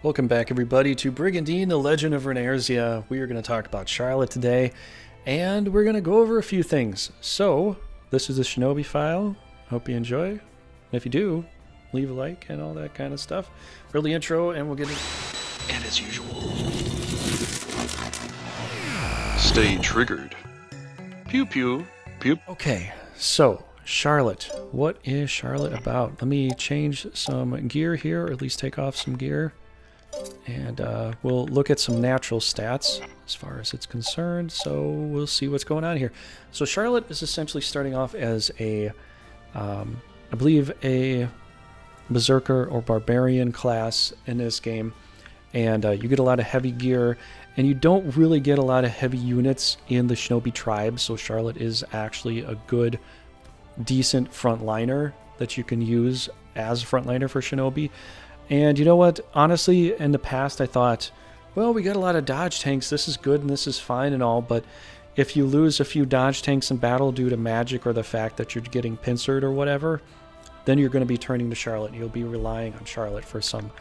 Welcome back, everybody, to Brigandine, the Legend of Runersia. We are going to talk about Charlotte today, and we're going to go over a few things. So, this is a Shinobi file. Hope you enjoy. And if you do, leave a like and all that kind of stuff. Early intro, and we'll get it. And as usual, stay triggered. Pew pew pew. Okay, so Charlotte. What is Charlotte about? Let me change some gear here, or at least take off some gear. And we'll look at some natural stats as far as it's concerned, so we'll see what's going on here. So Charlotte is essentially starting off as a, I believe, a Berserker or Barbarian class in this game. And you get a lot of heavy gear, and you don't really get a lot of heavy units in the Shinobi tribe, so Charlotte is actually a good, decent frontliner that you can use as a frontliner for Shinobi. And you know what? Honestly, in the past, I thought, well, we got a lot of dodge tanks. This is good and this is fine and all. But if you lose a few dodge tanks in battle due to magic or the fact that you're getting pincered or whatever, then you're going to be turning to Charlotte. You'll be relying on Charlotte for some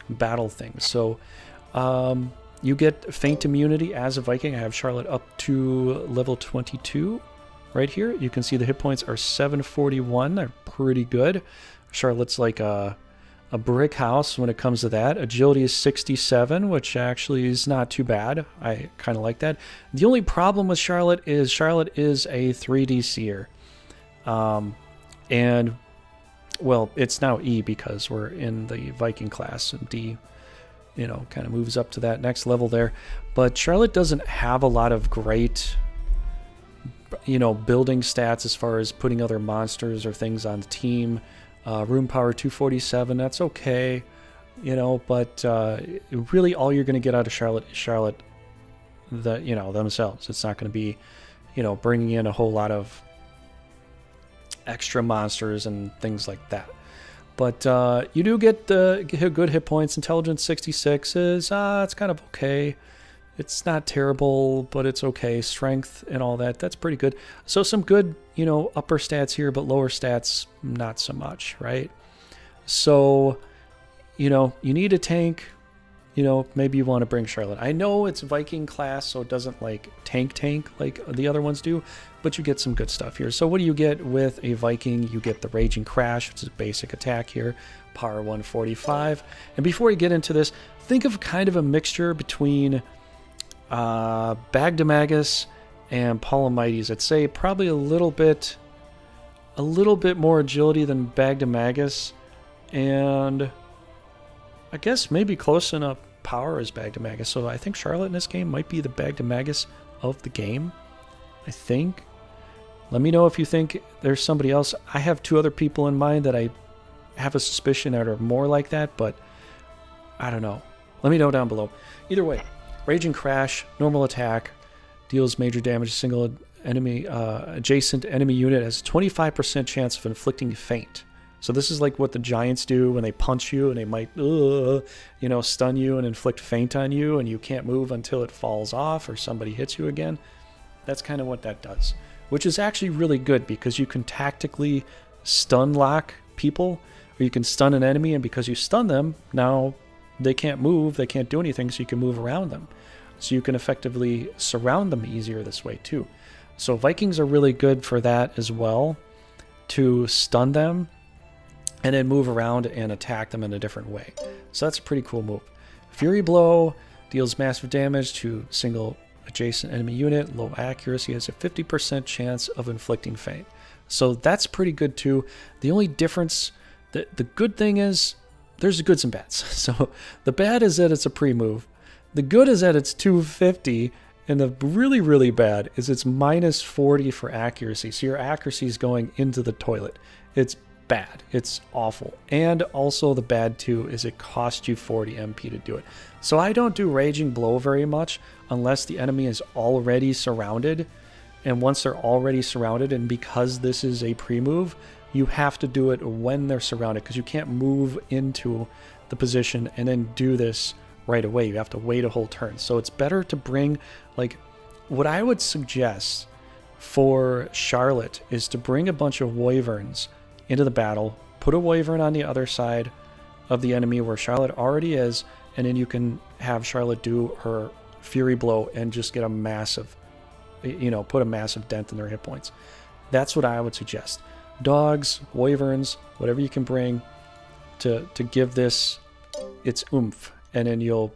battle things. So you get feint immunity as a Viking. I have Charlotte up to level 22 right here. You can see the hit points are 741. They're pretty good. Charlotte's like a brick house when it comes to that. Agility is 67, which actually is not too bad. I kind of like that. The only problem with Charlotte is a 3D seer. And, well, it's now E because we're in the Viking class, and D, you know, kind of moves up to that next level there. But Charlotte doesn't have a lot of great, you know, building stats as far as putting other monsters or things on the team. Room power 247, that's okay, you know, but really all you're going to get out of Charlotte is Charlotte, themselves. It's not going to be, you know, bringing in a whole lot of extra monsters and things like that. But you do get the good hit points. Intelligence 66 is, it's kind of okay. It's not terrible, but it's okay. Strength and all that, that's pretty good. So some good, you know, upper stats here, but lower stats, not so much, right? So, you know, you need a tank. You know, maybe you want to bring Charlotte. I know it's Viking class, so it doesn't like tank like the other ones do, but you get some good stuff here. So what do you get with a Viking? You get the Raging Crash, which is a basic attack here, power 145. And before you get into this, think of kind of a mixture between Bagdamagus and Palomides. I'd say probably a little bit more agility than Bagdamagus, and I guess maybe close enough power as Bagdamagus. So I think Charlotte in this game might be the Bagdamagus of the game, I think. Let me know if you think there's somebody else. I have two other people in mind that I have a suspicion that are more like that, but I don't know. Let me know down below. Either way, Raging Crash, normal attack, deals major damage to single enemy, adjacent enemy unit, has a 25% chance of inflicting feint. So this is like what the giants do when they punch you, and they might, stun you and inflict feint on you, and you can't move until it falls off or somebody hits you again. That's kind of what that does, which is actually really good because you can tactically stun lock people, or you can stun an enemy, and because you stun them, now they can't move, they can't do anything, so you can move around them. So you can effectively surround them easier this way too. So Vikings are really good for that as well, to stun them and then move around and attack them in a different way. So that's a pretty cool move. Fury Blow deals massive damage to single adjacent enemy unit. Low accuracy, has a 50% chance of inflicting feint. So that's pretty good too. The only difference, the good thing is, there's the goods and bads. So the bad is that it's a pre-move. The good is that it's 250, and the really, really bad is it's minus 40 for accuracy. So your accuracy is going into the toilet. It's bad. It's awful. And also the bad too is it costs you 40 MP to do it. So I don't do Raging Blow very much unless the enemy is already surrounded. And once they're already surrounded, and because this is a pre-move, you have to do it when they're surrounded, because you can't move into the position and then do this right away. You have to wait a whole turn. So it's better to bring, like, what I would suggest for Charlotte is to bring a bunch of wyverns into the battle, put a wyvern on the other side of the enemy where Charlotte already is, and then you can have Charlotte do her Fury Blow and just get a massive, put a massive dent in their hit points. That's what I would suggest. Dogs, wyverns, whatever you can bring to give this its oomph, and then you'll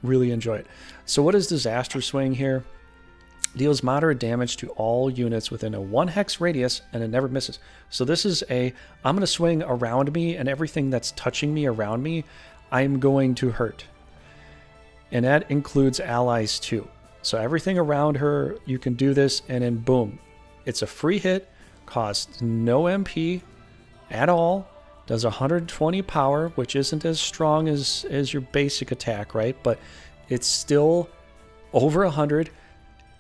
really enjoy it. So what is Disaster Swing here? Deals moderate damage to all units within a 1 hex radius, and it never misses. So this is I'm going to swing around me, and everything that's touching me around me, I'm going to hurt. And that includes allies too. So everything around her, you can do this, and then boom. It's a free hit, costs no MP at all, does 120 power, which isn't as strong as your basic attack, right? But it's still over 100.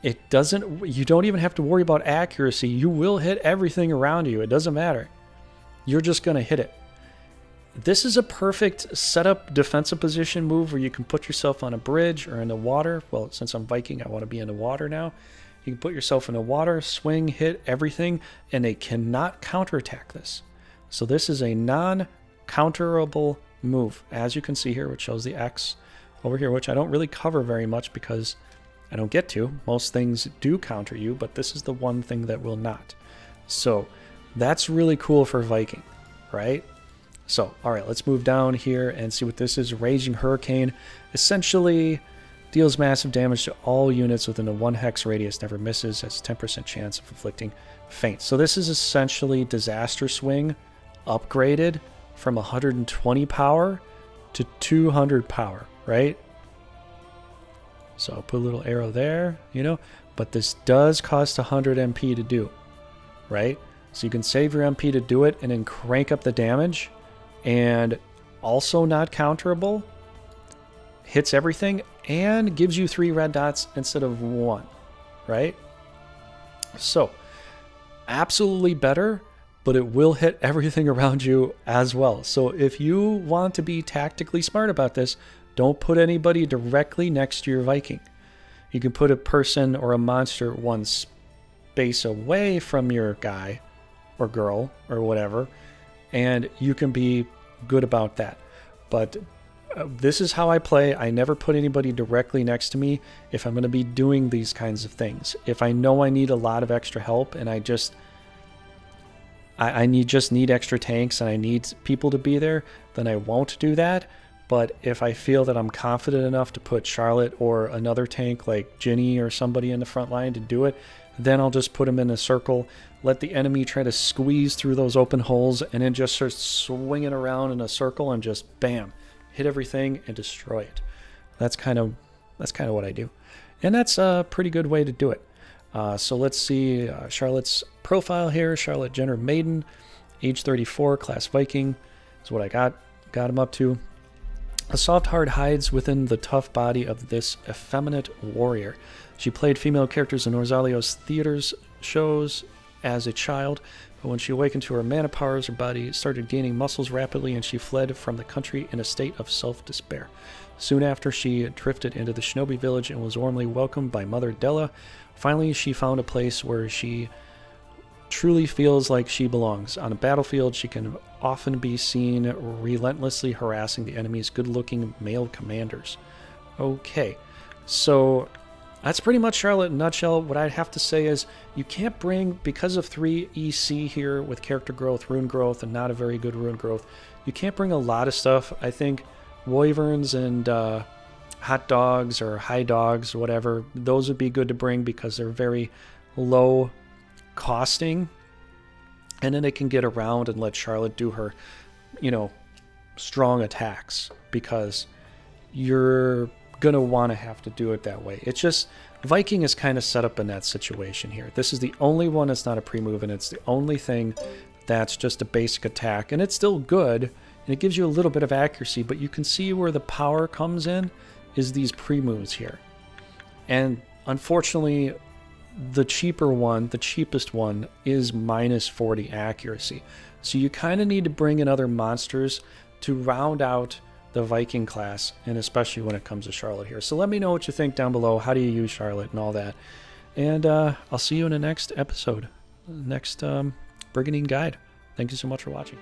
You don't even have to worry about accuracy. You will hit everything around you. It doesn't matter. You're just going to hit it. This is a perfect setup defensive position move where you can put yourself on a bridge or in the water. Well, since I'm Viking, I want to be in the water now. You can put yourself in the water, swing, hit everything, and they cannot counterattack this. So this is a non-counterable move, as you can see here, which shows the X over here, which I don't really cover very much because I don't get to. Most things do counter you, but this is the one thing that will not. So that's really cool for Viking, right? So, all right, let's move down here and see what this is. Raging Hurricane essentially deals massive damage to all units within a 1 hex radius, never misses, has a 10% chance of inflicting faint. So this is essentially Disaster Swing upgraded from 120 power to 200 power, right? So I'll put a little arrow there, but this does cost 100 MP to do, right? So you can save your MP to do it and then crank up the damage, and also not counterable, hits everything, and gives you 3 red dots instead of 1, right? So absolutely better, but it will hit everything around you as well. So if you want to be tactically smart about this, don't put anybody directly next to your Viking. You can put a person or a monster 1 space away from your guy or girl or whatever, and you can be good about that. But this is how I play. I never put anybody directly next to me if I'm going to be doing these kinds of things. If I know I need a lot of extra help and I just need extra tanks and I need people to be there, then I won't do that. But if I feel that I'm confident enough to put Charlotte or another tank like Ginny or somebody in the front line to do it, then I'll just put them in a circle, let the enemy try to squeeze through those open holes, and then just start swinging around in a circle and just bam, hit everything and destroy it. That's kind of what I do, and that's a pretty good way to do it. So let's see Charlotte's profile here. Charlotte Jenner Maiden, age 34, class Viking is what I got him up to. A soft heart hides within the tough body of this effeminate warrior. She played female characters in Norzalio's theaters shows as a child, but when she awakened to her mana powers, her body started gaining muscles rapidly, and she fled from the country in a state of self-despair. Soon after, she drifted into the shinobi village and was warmly welcomed by Mother Della. Finally, she found a place where she truly feels like she belongs. On a battlefield, she can often be seen relentlessly harassing the enemy's good-looking male commanders. Okay, so that's pretty much Charlotte in a nutshell. What I'd have to say is you can't bring, because of 3 EC here with character growth, rune growth, and not a very good rune growth, you can't bring a lot of stuff. I think wyverns and hot dogs or high dogs, whatever, those would be good to bring because they're very low costing, and then they can get around and let Charlotte do her, strong attacks, because you're gonna want to have to do it that way. It's just Viking is kind of set up in that situation here. This is the only one that's not a pre-move, and it's the only thing that's just a basic attack, and it's still good, and it gives you a little bit of accuracy, but you can see where the power comes in is these pre-moves here. And unfortunately, the cheapest one is minus 40 accuracy. So you kind of need to bring in other monsters to round out the Viking class, and especially when it comes to Charlotte here. So let me know what you think down below. How do you use Charlotte and all that? And I'll see you in the next episode, next Brigandine guide. Thank you so much for watching.